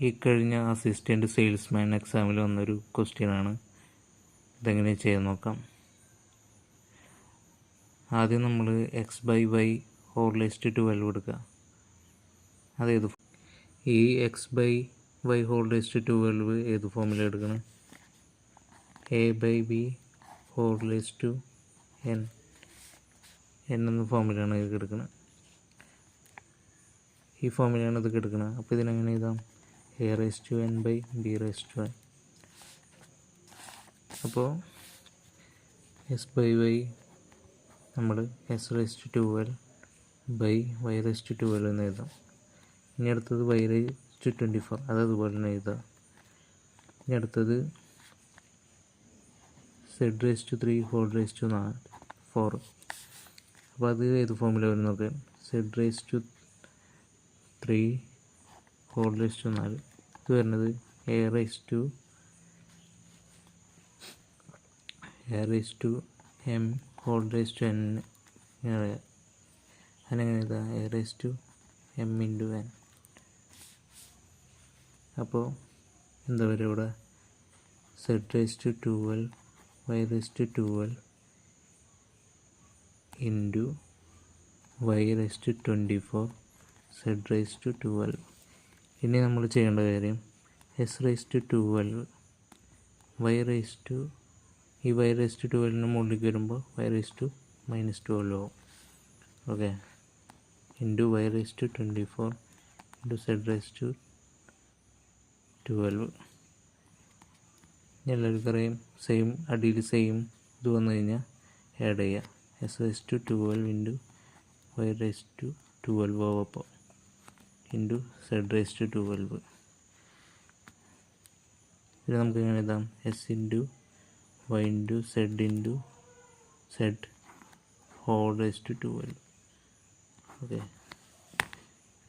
ഈ കഴിഞ്ഞ assistant salesman എക്സാമിൽ വന്നൊരു ക്വസ്റ്റ്യനാണ്. ഇതെങ്ങനെ ചെയ്യാൻ നോക്കാം. ആദ്യം നമ്മൾ x/y^12 എടുക്കുക. അതേത് ഈ x/y^12 ഏത് ഫോമിലാണ് എടുക്കണം? a/b^n എന്ന ഫോമിലാണ് ഇത് എടുക്കുന്നത്. ഈ ഫോമിലാണ് ഇത് എടുക്കുന്നത്. അപ്പോൾ ഇതിനെങ്ങനെ എഴുതാം? a^n/b^n. അപ്പോൾ s/y നമ്മൾ s^12/y^12 എന്ന് എഴുതാം. ഇനി അടുത്തത് y^24, അതതുപോലെ തന്നെ എഴുതാം. ഇനി അടുത്തത് z^3^4. അപ്പോൾ അത് ഏത് ഫോമിലാണ് വരുന്നത് നോക്കാം. z^3^4. ഇത് വരുന്നത് a^m^n. അങ്ങനെ എഴുതാം, a^m×n. അപ്പോൾ എന്താ പറയുക ഇവിടെ? z^12y^12 y^24 z^12. ഇനി നമ്മൾ ചെയ്യേണ്ട കാര്യം s^12 ഈ y^12 മുകളിലേക്ക് വരുമ്പോൾ y^-12 ആവും. Okay, y^24 z^12. എല്ലാവർക്കും അറിയാം, സെയിം അടിയിൽ സെയിം ഇത് വന്നു കഴിഞ്ഞാൽ ആഡ് ചെയ്യുക. s^12 y^12 അപ്പോൾ z^12. ഇത് നമുക്ക് എങ്ങനെ എഴുതാം? s×y×z/z^12. ഓക്കെ.